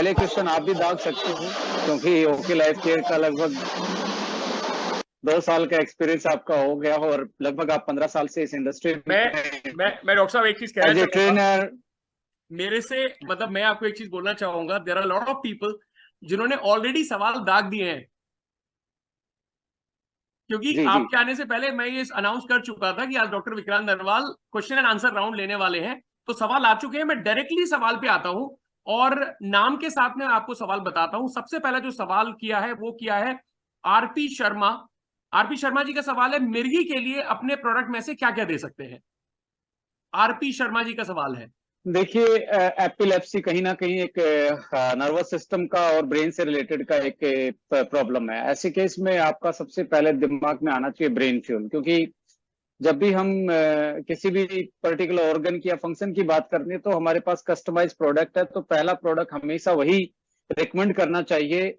पहले क्वेश्चन आप भी दाग सकते हो, क्योंकि ओके लाइफ केयर का लगभग 2 साल का एक्सपीरियंस आपका हो गया और लगभग आप 15 साल से इस इंडस्ट्री में मैं डॉक्टर साहब एक चीज कहना एज ए चाहूंगा ट्रेनर। मेरे से, मतलब मैं आपको एक चीज बोलना चाहूंगा, there are lot of people जिन्होंने ऑलरेडी सवाल दाग दिए हैं, क्योंकि जी जी। आपके आने से पहले मैं ये अनाउंस कर चुका था कि आज doctor Vikrant Narwal question and answer round लेने वाले हैं। तो सवाल आ चुके हैं, मैं डायरेक्टली सवाल पे आता हूं और नाम के साथ में आपको सवाल बताता हूं। सबसे पहला जो सवाल किया है वो किया है आरपी शर्मा। आरपी शर्मा जी का सवाल है, मिर्गी के लिए अपने प्रोडक्ट में से क्या क्या दे सकते हैं? आरपी शर्मा जी का सवाल है। देखिए, एपिलेप्सी कहीं ना कहीं एक नर्वस सिस्टम का और ब्रेन से रिलेटेड का एक प्रॉब्लम है। ऐसे केस में आपका सबसे पहले दिमाग में आना चाहिए ब्रेन फ्यूल, क्योंकि जब भी हम किसी भी पर्टिकुलर ऑर्गन की या फंक्शन की बात करते हैं तो हमारे पास कस्टमाइज प्रोडक्ट है, तो पहला प्रोडक्ट हमेशा वही रिकमेंड करना चाहिए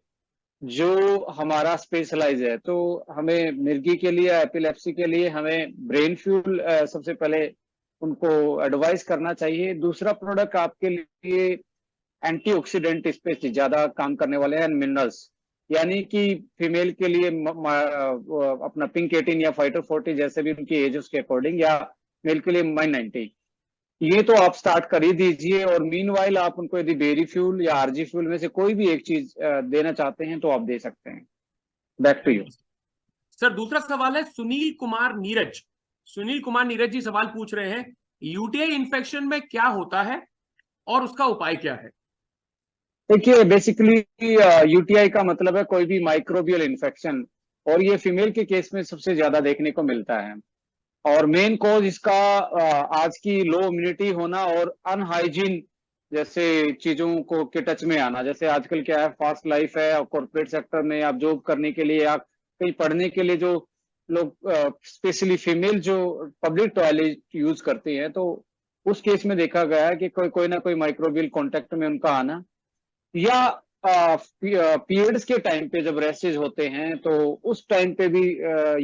जो हमारा स्पेशलाइज है। तो हमें मिर्गी के लिए, एपिलेप्सी के लिए हमें ब्रेन फ्यूल सबसे पहले उनको एडवाइस करना चाहिए। दूसरा प्रोडक्ट आपके लिए एंटीऑक्सीडेंट, इस पे ज्यादा काम करने वाले हैं मिनरल्स, यानी कि फीमेल के लिए अपना पिंक 18 या फाइटर 40 जैसे भी उनकी एज उसके अकॉर्डिंग, या मेल के लिए माइन 90, ये तो आप स्टार्ट कर ही दीजिए। और मीनवाइल आप उनको यदि बेरी फ्यूल या आरजी फ्यूल में से कोई भी एक चीज देना चाहते हैं तो आप दे सकते हैं। Back to you. सर दूसरा सवाल है सुनील कुमार नीरज। सुनील कुमार नीरज जी सवाल पूछ रहे हैं, यूटीआई इन्फेक्शन में क्या होता है और उसका उपाय क्या है? देखिए, बेसिकली यूटीआई का मतलब है कोई भी माइक्रोबियल इन्फेक्शन, और ये फीमेल के केस में सबसे ज्यादा देखने को मिलता है। और मेन कॉज इसका आज की लो इम्यूनिटी होना और अनहाइजीन जैसे चीजों को के टच में आना। जैसे आजकल क्या है, फास्ट लाइफ है और कॉर्पोरेट सेक्टर में आप जॉब करने के लिए या कहीं पढ़ने के लिए जो लोग स्पेशली फीमेल जो पब्लिक टॉयलेट यूज करती हैं, तो उस केस में देखा गया है कि कोई ना कोई माइक्रोबियल कांटेक्ट में उनका आना, या पीरियड्स के टाइम पे जब रैशेज होते हैं तो उस टाइम पे भी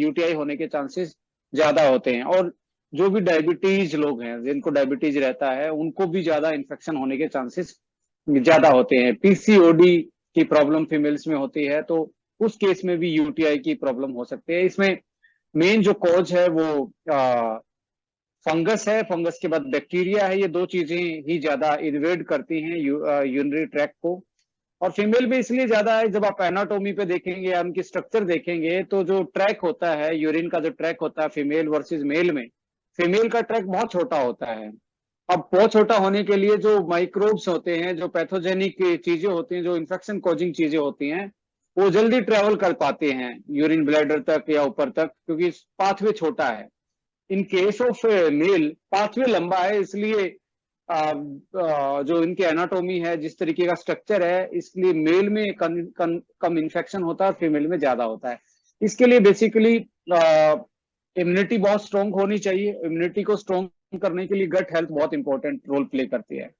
यूटीआई होने के चांसेस ज्यादा होते हैं। और जो भी डायबिटीज लोग हैं, जिनको डायबिटीज रहता है, उनको भी ज्यादा इन्फेक्शन होने के चांसेस ज्यादा होते हैं। पीसीओडी की प्रॉब्लम फीमेल्स में होती है, तो उस केस में भी यूटीआई की प्रॉब्लम हो सकती है। इसमें मेन जो कॉज है वो फंगस है, फंगस के बाद बैक्टीरिया है। ये दो चीजें ही ज्यादा इन्वेड करती हैं यूरिनरी ट्रैक्ट को। और फीमेल में इसलिए ज्यादा है, जब आप एनाटोमी पे देखेंगे या उनकी स्ट्रक्चर देखेंगे तो जो ट्रैक होता है, यूरिन का जो ट्रैक होता है फीमेल वर्सेस मेल में, फीमेल का ट्रैक बहुत छोटा होता है। अब बहुत छोटा होने के लिए जो माइक्रोब्स होते हैं, जो पैथोजेनिक चीजें होती हैं, जो इन्फेक्शन कॉजिंग चीजें होती हैं, वो जल्दी ट्रेवल कर पाते हैं यूरिन ब्लैडर तक या ऊपर तक, क्योंकि पाथवे छोटा है। In case of male pathway लंबा है, इसलिए जो इनकी एनाटोमी है, जिस तरीके का स्ट्रक्चर है, इसलिए मेल में कम इन्फेक्शन होता है, फीमेल में ज्यादा होता है। इसके लिए बेसिकली इम्यूनिटी बहुत स्ट्रांग होनी चाहिए। इम्यूनिटी को स्ट्रांग करने के लिए गट हेल्थ बहुत इंपॉर्टेंट रोल प्ले करती है।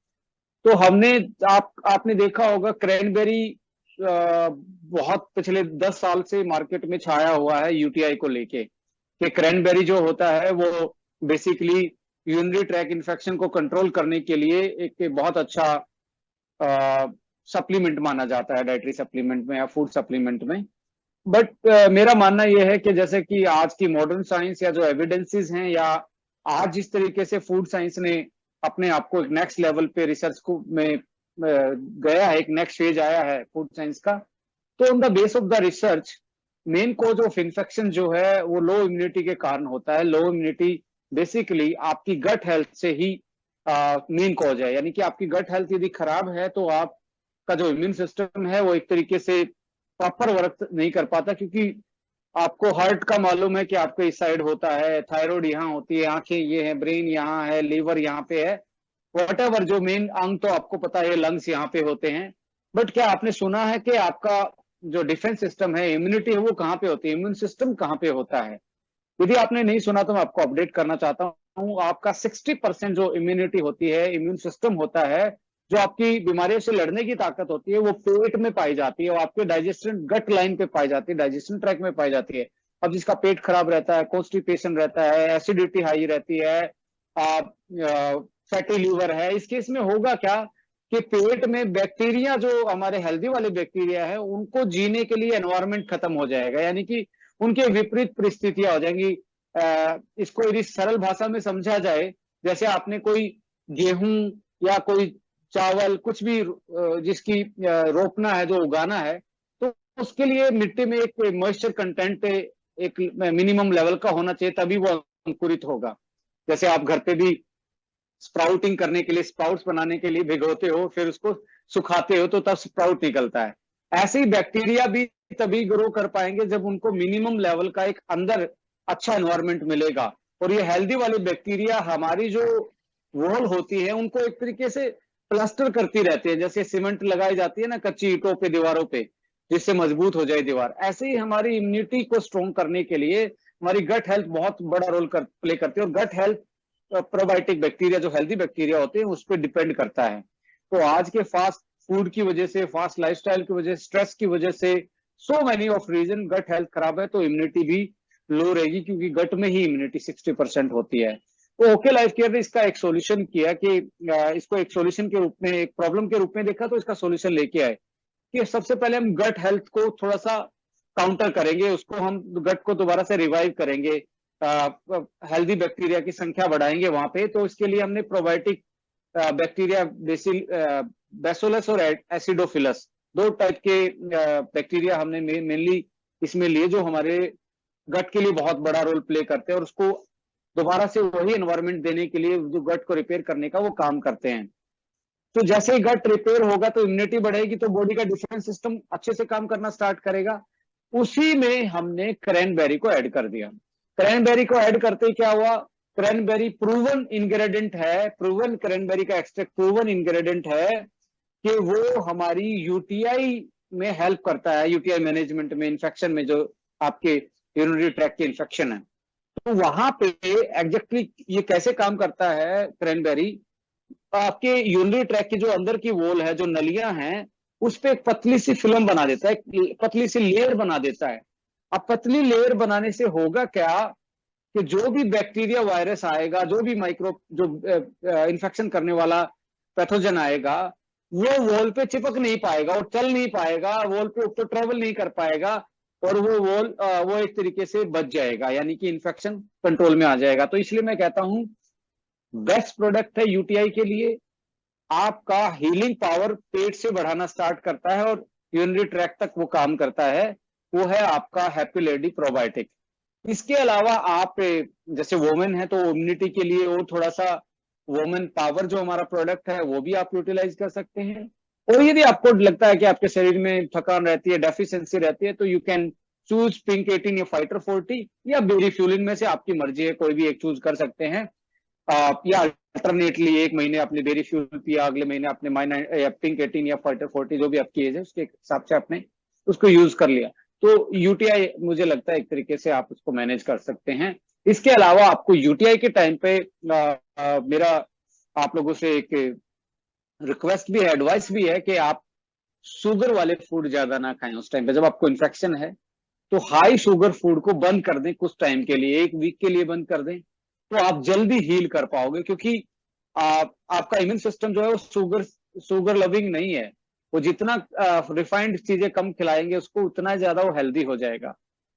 तो हमने आपने देखा होगा क्रैनबेरी बहुत पिछले 10 साल से मार्केट में छाया हुआ है यूटीआई को लेके, कि क्रैनबेरी जो होता है वो बेसिकली यूरिनरी ट्रैक इन्फेक्शन को कंट्रोल करने के लिए एक बहुत अच्छा सप्लीमेंट माना जाता है, डाइटरी सप्लीमेंट में या फूड सप्लीमेंट में। बट मेरा मानना यह है कि जैसे कि आज की मॉडर्न साइंस या जो एविडेंसेस हैं, या आज जिस तरीके से फूड साइंस ने अपने आप को एक नेक्स्ट लेवल पे रिसर्च को में गया है, एक नेक्स्ट फेज आया है फूड साइंस का, तो on the base of the research main cause of infection जो है वो लो इम्यूनिटी के कारण होता है। लो इम्यूनिटी बेसिकली आपकी गट हेल्थ से ही मेन कॉज है, यानी कि आपकी गट हेल्थ यदि खराब है तो आपका जो इम्यून सिस्टम है वो एक तरीके से प्रॉपर वर्क नहीं कर पाता, क्योंकि आपको हार्ट का मालूम है कि आपके इस साइड होता है, थायराइड यहाँ होती है, आंखें ये है, ब्रेन यहाँ है, लीवर यहाँ पे है, वट जो मेन अंग तो आपको पता है, लंग्स यहाँ पे होते हैं। बट क्या आपने सुना है कि आपका जो डिफेंस सिस्टम है, इम्यूनिटी है, वो कहाँ पे होती है, इम्यून सिस्टम कहाँ पे होता है? यदि आपने नहीं सुना तो मैं आपको अपडेट करना चाहता हूँ। आपका 60% जो इम्यूनिटी होती है, इम्यून सिस्टम होता है, जो आपकी बीमारियों से लड़ने की ताकत होती है, वो पेट में पाई जाती है, वो आपके डाइजेशन गट लाइन पे पाई जाती है, डाइजेशन ट्रैक में पाई जाती है। अब जिसका पेट खराब रहता है, कॉन्स्टिपेशन रहता है, एसिडिटी हाई रहती है, फैटी लीवर है, इस केस में होगा क्या कि पेट में बैक्टीरिया, जो हमारे हेल्दी वाले बैक्टीरिया है, उनको जीने के लिए एनवायरनमेंट खत्म हो जाएगा, यानी कि उनके विपरीत परिस्थितियां हो जाएंगी। इसको यदि सरल भाषा में समझा जाए, जैसे आपने कोई गेहूं या कोई चावल कुछ भी जिसकी रोपना है, जो उगाना है, तो उसके लिए मिट्टी में एक मॉइस्चर कंटेंट एक मिनिमम लेवल का होना चाहिए, तभी वो अंकुरित होगा। जैसे आप घर पे भी स्प्राउटिंग करने के लिए, स्प्राउट्स बनाने के लिए भिगोते हो, फिर उसको सुखाते हो, तो तब स्प्राउट निकलता है। ऐसे ही बैक्टीरिया भी तभी ग्रो कर पाएंगे जब उनको मिनिमम लेवल का एक अंदर अच्छा एनवायरनमेंट मिलेगा। और ये हेल्दी वाले बैक्टीरिया हमारी जो वॉल होती है उनको एक तरीके से प्लास्टर करती रहती है, जैसे सीमेंट लगाई जाती है ना कच्ची ईंटों पे, दीवारों पे, जिससे मजबूत हो जाए दीवार। ऐसे ही हमारी इम्यूनिटी को स्ट्रॉन्ग करने के लिए हमारी गट हेल्थ बहुत बड़ा रोल प्ले करती है। और गट हेल्थ प्रोबायोटिक बैक्टीरिया, जो हेल्दी बैक्टीरिया होते हैं, उस पर डिपेंड करता है। तो आज के फास्ट फूड की वजह से, फास्ट लाइफस्टाइल की वजह से, स्ट्रेस की वजह से, so many of reason gut health खराब है, तो इम्यूनिटी भी लो रहेगी, क्योंकि गट में ही इम्यूनिटी 60% होती है। तो ओके लाइफ केयर ने इसका एक सोल्यूशन किया कि इसको एक सोल्यूशन के रूप में, एक प्रॉब्लम के रूप में देखा, तो इसका सोल्यूशन लेके आए कि सबसे पहले हम गट हेल्थ को थोड़ा सा काउंटर करेंगे, उसको हम गट को दोबारा से रिवाइव करेंगे, हेल्दी बैक्टीरिया की संख्या बढ़ाएंगे वहां पे। तो इसके लिए हमने प्रोबायोटिक बैक्टीरिया, बेसिलस और एसिडोफिलस, दो टाइप के बैक्टीरिया हमने मेनली इसमें लिए, जो हमारे गट के लिए बहुत बड़ा रोल प्ले करते हैं, और उसको दोबारा से वही एनवायरनमेंट देने के लिए, जो गट को रिपेयर करने का वो काम करते हैं। तो जैसे ही गट रिपेयर होगा तो इम्यूनिटी बढ़ेगी, तो बॉडी का डिफेंस सिस्टम अच्छे से काम करना स्टार्ट करेगा। उसी में हमने क्रैनबेरी को ऐड कर दिया। क्रैनबेरी को ऐड करते ही क्या हुआ, क्रैनबेरी प्रूवन इंग्रेडिएंट है, प्रूवन क्रैनबेरी का एक्सट्रैक्ट प्रूवन इंग्रेडिएंट है कि वो हमारी यूटीआई में हेल्प करता है, यूटीआई मैनेजमेंट में, इन्फेक्शन में, जो आपके यूरिनरी ट्रैक्ट के इन्फेक्शन है। तो वहां पे एग्जैक्टली ये कैसे काम करता है क्रैनबेरी, आपके यूरिनरी ट्रैक की जो अंदर की वॉल है, जो नलियां हैं, उस पे एक पतली सी फिल्म बना देता है, एक पतली सी लेयर बना देता है। अब पतली लेयर बनाने से होगा क्या कि जो भी बैक्टीरिया, वायरस आएगा, जो भी माइक्रो, जो इन्फेक्शन करने वाला पैथोजन आएगा, वो वॉल पे चिपक नहीं पाएगा और चल नहीं पाएगा, वॉल पे ऊपर ट्रेवल नहीं कर पाएगा, और वो वॉल वो एक तरीके से बच जाएगा, यानी कि इन्फेक्शन कंट्रोल में आ जाएगा। तो इसलिए मैं कहता हूं बेस्ट प्रोडक्ट है यूटीआई के लिए। आपका हीलिंग पावर पेट से बढ़ाना स्टार्ट करता है और यूरिनरी ट्रैक तक वो काम करता है, वो है आपका हैप्पी लेडी प्रोबायोटिक। इसके अलावा आप जैसे वोमेन है, तो इम्यूनिटी के लिए और थोड़ा सा वोमेन पावर जो हमारा प्रोडक्ट है, वो भी आप यूटिलाइज कर सकते हैं। और यदि आपको लगता है कि आपके शरीर में थकान रहती है, डेफिशिएंसी रहती है, तो यू कैन चूज पिंक 18 या फाइटर 40 या बेरी फ्यूलिन, में से आपकी मर्जी है, कोई भी एक चूज कर सकते हैं। या अल्टरनेटली एक महीने आपने बेरी फ्यूल पिया, अगले महीने आपने पिंक 18 या फाइटर 40, जो भी आपकी एज है उसके हिसाब से आपने उसको यूज कर लिया। तो यूटीआई मुझे लगता है एक तरीके से आप उसको मैनेज कर सकते हैं। इसके अलावा आपको यूटीआई के टाइम पे मेरा आप लोगों से एक रिक्वेस्ट भी है, एडवाइस भी है कि आप शुगर वाले फूड ज्यादा ना खाएं उस टाइम पे जब आपको इन्फेक्शन है। तो हाई शुगर फूड को बंद कर दें कुछ टाइम के लिए, एक वीक के लिए बंद कर दें, तो आप जल्दी हील कर पाओगे, क्योंकि आपका इम्यून सिस्टम जो है वो शुगर लविंग नहीं है। वो जितना रिफाइंड चीजें कम खिलाएंगे उसको, उतना ज्यादा वो हेल्दी हो जाएगा।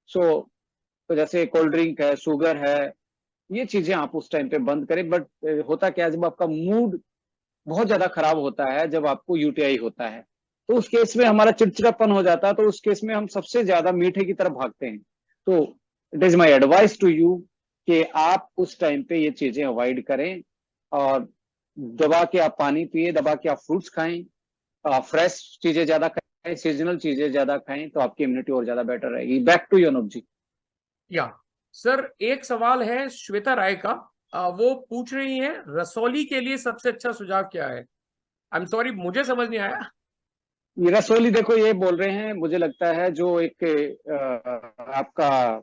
तो जैसे कोल्ड ड्रिंक है, शुगर है, ये चीजें आप उस टाइम पे बंद करें। बट होता क्या है, जब आपका मूड बहुत ज्यादा खराब होता है, जब आपको यूटीआई होता है, तो उस केस में हमारा चिड़चिड़ापन हो जाता है, तो उस केस में हम सबसे ज्यादा मीठे की तरफ भागते हैं। तो it is my advice to you कि आप उस टाइम पे ये चीजें अवॉइड करें, और दबा के आप पानी पिए, दबा के आप फ्रूट्स खाएं, फ्रेश चीजें ज्यादा खाएं, सीजनल चीजें ज्यादा खाएं, तो आपकी इम्यूनिटी और ज्यादा बेटर रहेगी। बैक टू यू अनुप जी। या सर, एक सवाल है श्वेता राय का। वो पूछ रही हैं रसौली के लिए सबसे अच्छा सुझाव क्या है। आई एम सॉरी, मुझे समझ नहीं आया। ये रसोली, देखो ये बोल रहे हैं, मुझे लगता है जो एक आपका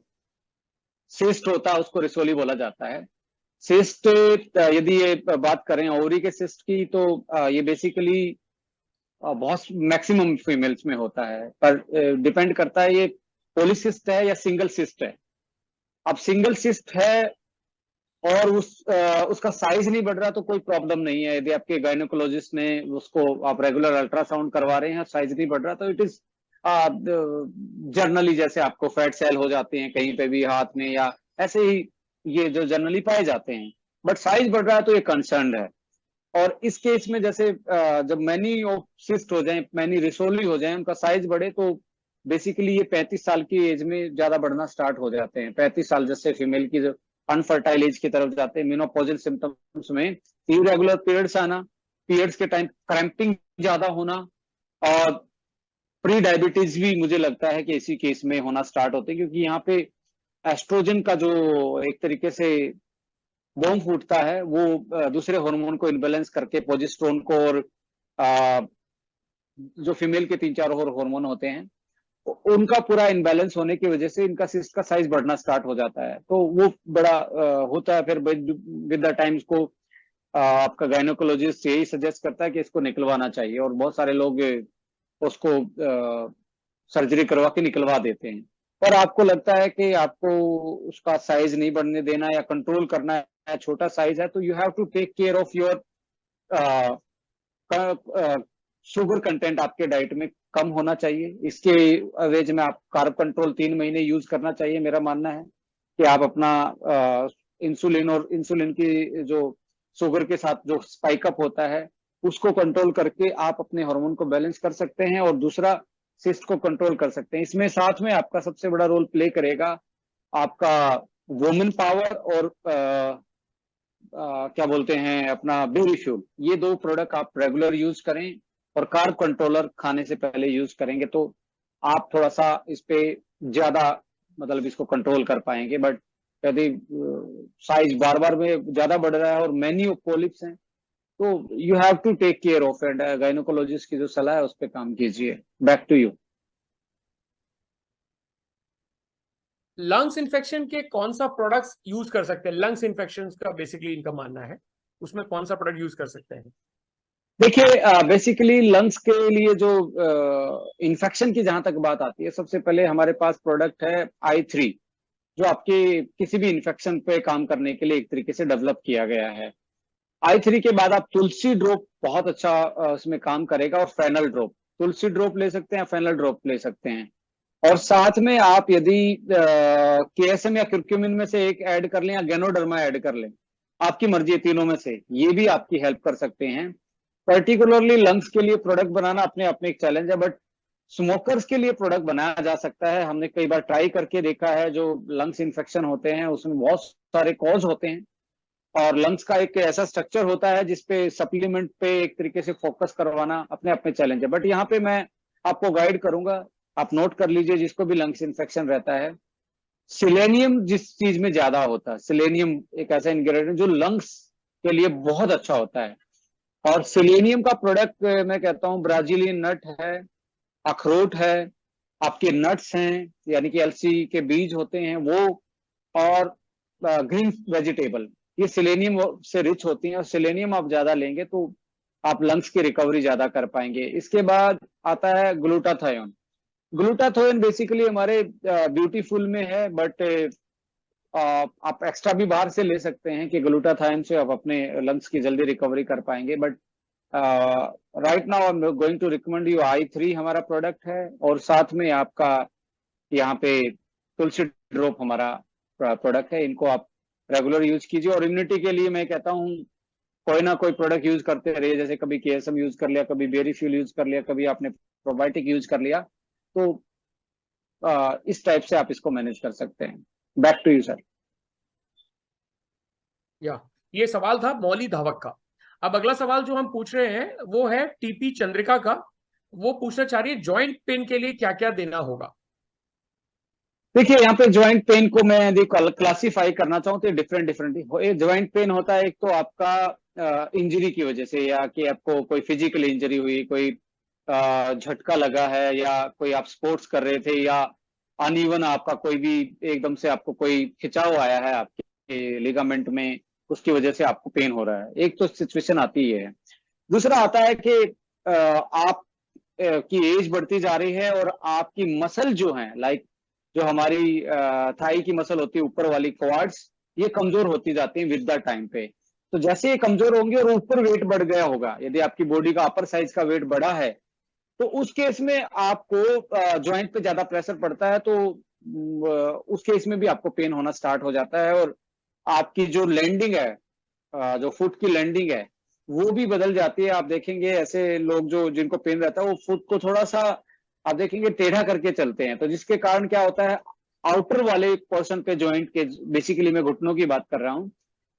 सिस्ट होता है उसको रसोली बोला जाता है। सिस्ट, यदि ये बात करें ओवरी के सिस्ट की, तो ये बेसिकली बहुत मैक्सिमम फीमेल्स में होता है, पर डिपेंड करता है ये पॉलीसिस्ट है या सिंगल सिस्ट है। अब सिंगल सिस्ट है और उसका साइज नहीं बढ़ रहा तो कोई प्रॉब्लम नहीं है। यदि आपके गायनोकोलॉजिस्ट ने उसको, आप रेगुलर अल्ट्रासाउंड करवा रहे हैं, साइज नहीं बढ़ रहा, तो इट इज जर्नली, जैसे आपको फैट सेल हो जाते हैं कहीं पे भी हाथ में या ऐसे ही, ये जो जनरली पाए जाते हैं, बट साइज बढ़ रहा है तो ये कंसर्न है। और इस केस में जैसे जब मैनी सिस्ट हो जाए, मैनी रिसोली हो जाए, उनका साइज बढ़े, तो बेसिकली ये 35 साल की एज में ज्यादा बढ़ना स्टार्ट हो जाते हैं। 35 साल जैसे फीमेल की जो अनफर्टाइल एज की तरफ जाते हैं, मेनोपॉजल सिम्टम्स में इरेगुलर पीरियड्स आना, पीरियड्स के टाइम क्रैम्पिंग ज्यादा होना, और प्री डायबिटीज भी मुझे लगता है कि इसी केस में होना स्टार्ट होते हैं, क्योंकि यहाँ पे एस्ट्रोजन का जो एक तरीके से बॉम्ब फूटता है, वो दूसरे हार्मोन को इनबैलेंस करके प्रोजेस्टेरोन को, और जो फीमेल के 3-4 और हार्मोन होते हैं, उनका पूरा इनबैलेंस होने की वजह से इनका सिस्ट का साइज बढ़ना स्टार्ट हो जाता है। तो वो बड़ा होता है। फिर विद द टाइम इसको आपका गायनोकोलॉजिस्ट यही सजेस्ट करता है कि इसको निकलवाना चाहिए, और बहुत सारे लोग उसको सर्जरी करवा के निकलवा देते हैं। पर आपको लगता है कि आपको उसका साइज नहीं बढ़ने देना या कंट्रोल करना है, छोटा साइज है, तो you have to take care of your sugar content, आपके डाइट में कम होना चाहिए। इसके एवरेज में आप कार्ब कंट्रोल 3 महीने यूज करना चाहिए। मेरा मानना है कि आप अपना इंसुलिन, और इंसुलिन की जो शुगर के साथ जो स्पाइक अप होता है, उसको कंट्रोल करके आप अपने हार्मोन को बैलेंस कर सकते हैं, और दूसरा सिस्ट को कंट्रोल कर सकते हैं। इसमें साथ में आपका सबसे बड़ा रोल प्ले करेगा आपका वुमेन पावर, और क्या बोलते हैं अपना बेबी फ्यूल। ये 2 प्रोडक्ट आप रेगुलर यूज करें, और कार्ब कंट्रोलर खाने से पहले यूज करेंगे, तो आप थोड़ा सा इस पे ज्यादा, मतलब इसको कंट्रोल कर पाएंगे। बट यदि साइज बार बार में ज्यादा बढ़ रहा है और मैनी पोलिप्स हैं, तो you have to take care of it. Gynaecologist की जो सलाह है उस पर काम कीजिए। Back to you. Lungs infection के कौन सा प्रोडक्ट्स यूज कर सकते हैं? लंग्स इन्फेक्शन का बेसिकली इनका मानना है, उसमें कौन सा प्रोडक्ट यूज कर सकते हैं? देखिए, बेसिकली लंग्स के लिए जो इन्फेक्शन की जहां तक बात आती है, सबसे पहले हमारे पास प्रोडक्ट है I3, जो आपके किसी भी इन्फेक्शन पे काम करने के लिए एक तरीके से डेवलप किया गया है। I3 के बाद आप तुलसी ड्रॉप बहुत अच्छा उसमें काम करेगा, और फेनल ड्रॉप, तुलसी ड्रॉप ले सकते हैं, फेनल ड्रॉप ले सकते हैं। और साथ में आप यदि KSM या क्यूरक्यूमिन में से एक ऐड कर लें, या गैनोडर्मा ऐड कर लें, आपकी मर्जी है तीनों में से, ये भी आपकी हेल्प कर सकते हैं। पर्टिकुलरली लंग्स के लिए प्रोडक्ट बनाना अपने आप में एक चैलेंज है, बट स्मोकर्स के लिए प्रोडक्ट बनाया जा सकता है। हमने कई बार ट्राई करके देखा है। जो लंग्स इन्फेक्शन होते हैं उसमें बहुत सारे कॉज होते हैं, और लंग्स का एक ऐसा स्ट्रक्चर होता है जिसपे सप्लीमेंट पे एक तरीके से फोकस करवाना अपने आप में चैलेंज है। बट यहाँ पे मैं आपको गाइड करूंगा, आप नोट कर लीजिए, जिसको भी लंग्स इन्फेक्शन रहता है, सिलेनियम जिस चीज में ज्यादा होता है, सिलेनियम एक ऐसा इंग्रेडिएंट जो लंग्स के लिए बहुत अच्छा होता है। और सिलेनियम का प्रोडक्ट मैं कहता हूँ ब्राजीलियन नट है, अखरोट है, आपके नट्स हैं, यानी कि अलसी के बीज होते हैं वो, और ग्रीन वेजिटेबल, ये सिलेनियम से रिच होती हैं। और सिलेनियम आप ज्यादा लेंगे तो आप लंग्स की रिकवरी ज्यादा कर पाएंगे। इसके बाद आता है ग्लूटाथायोन। ग्लूटाथायोन बेसिकली हमारे ब्यूटीफुल में है, बट आप एक्स्ट्रा भी बाहर से ले सकते हैं कि ग्लूटाथायोन से आप अपने लंग्स की जल्दी रिकवरी कर पाएंगे। But right now I am going to recommend you I3 हमारा प्रोडक्ट है, और साथ में आपका यहाँ पे तुलसी ड्रॉप हमारा प्रोडक्ट है। इनको आप रेगुलर यूज कीजिए। और इम्यूनिटी के लिए मैं कहता हूँ कोई ना कोई प्रोडक्ट यूज करते रहिए, जैसे कभी KSM यूज कर लिया, कभी बेरी फ्यूल यूज कर लिया, कभी आपने प्रोबायोटिक यूज कर लिया, तो इस टाइप से आप इसको मैनेज कर सकते हैं। Back to you sir. या ये सवाल था मौली धावक का। अब अगला सवाल जो हम पूछ रहे हैं वो है TP चंद्रिका का। वो पूछना चाह रही है जॉइंट पेन के लिए क्या क्या देना होगा? देखिए, यहाँ पे ज्वाइंट पेन को मैं यदि क्लासीफाई करना चाहूँ तो डिफरेंट डिफरेंट ज्वाइंट पेन होता है। एक तो आपका इंजरी की वजह से, या कि आपको कोई फिजिकल इंजरी हुई, कोई झटका लगा है, या कोई आप स्पोर्ट्स कर रहे थे, या अनइवन आपका कोई भी एकदम से आपको कोई खिंचाव आया है आपके लिगामेंट में, उसकी वजह से आपको पेन हो रहा है। एक तो सिचुएशन आती है। दूसरा आता है कि आप की एज बढ़ती जा रही है, और आपकी मसल जो है, लाइक जो हमारी थाई की मसल होती है ऊपर वाली क्वाड्स, ये कमजोर होती जाती हैं विद द टाइम पे। तो जैसे ये कमजोर होंगे और ऊपर वेट बढ़ गया होगा, यदि आपकी बॉडी का अपर साइज का वेट बढ़ा है, तो उस केस में आपको ज्वाइंट पे ज्यादा प्रेशर पड़ता है, तो उस केस में भी आपको पेन होना स्टार्ट हो जाता है, और आपकी जो लैंडिंग है, जो फुट की लैंडिंग है, वो भी बदल जाती है। आप देखेंगे ऐसे लोग जो जिनको पेन रहता है, वो फुट को थोड़ा सा आप देखेंगे टेढ़ा करके चलते हैं, तो जिसके कारण क्या होता है, आउटर वाले पोर्शन पे जॉइंट के, बेसिकली मैं घुटनों की बात कर रहा हूँ,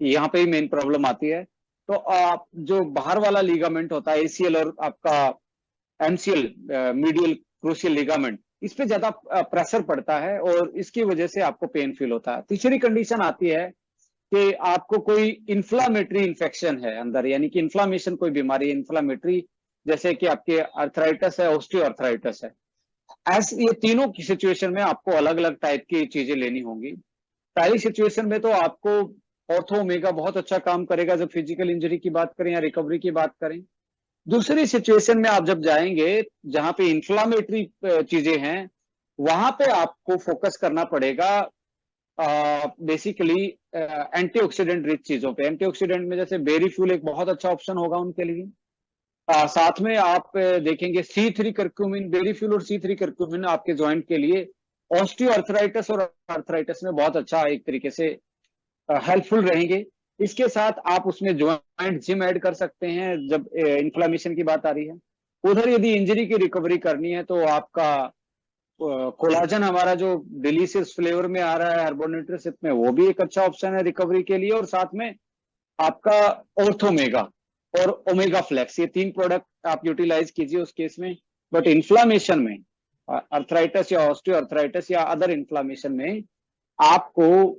यहाँ पे ही मेन प्रॉब्लम आती है। तो आप जो बाहर वाला लीगामेंट होता है, एसीएल और आपका एमसीएल, मीडियल क्रूशियल लिगामेंट, इस पे ज्यादा प्रेशर पड़ता है और इसकी वजह से आपको पेन फील होता है। तीसरी कंडीशन आती है कि आपको कोई इन्फ्लामेटरी इन्फेक्शन है अंदर, यानी कि इन्फ्लामेशन, कोई बीमारी इन्फ्लामेटरी, जैसे कि आपके अर्थराइटिस है, ऑस्टियो अर्थराइटिस है। ऐसे ये तीनों की सिचुएशन में आपको अलग अलग टाइप की चीजें लेनी होंगी। पहली सिचुएशन में तो आपको ऑर्थो ओमेगा बहुत अच्छा काम करेगा, जब फिजिकल इंजरी की बात करें या रिकवरी की बात करें। दूसरी सिचुएशन में आप जब जाएंगे जहां पे इंफ्लामेटरी चीजें हैं, वहां पे आपको फोकस करना पड़ेगा बेसिकली एंटीऑक्सीडेंट रिच चीजों पे। एंटीऑक्सीडेंट में जैसे बेरी फ्यूल एक बहुत अच्छा ऑप्शन होगा उनके लिए। साथ में आप देखेंगे C3 करक्यूमिन, बेरी फ्यूल और C3 करक्यूमिन आपके ज्वाइंट के लिए ऑस्टियो अर्थराइटिस और अर्थराइटिस में बहुत अच्छा एक तरीके से हेल्पफुल रहेंगे। इसके साथ आप उसमें ज्वाइंट जिम ऐड कर सकते हैं जब इन्फ्लामेशन की बात आ रही है। उधर यदि इंजरी की रिकवरी करनी है तो आपका कोलाजन हमारा जो डिलीशियस फ्लेवर में आ रहा है हर्बोनेट्रिसिप में, वो भी एक अच्छा ऑप्शन है रिकवरी के लिए। और साथ में आपका ऑर्थोमेगा और ओमेगा फ्लेक्स, ये तीन प्रोडक्ट आप यूटिलाइज कीजिए उस केस में। बट इन्फ्लामेशन में, अर्थराइटिस या ऑस्टियो अर्थराइटिस या अदर इन्फ्लामेशन में, आपको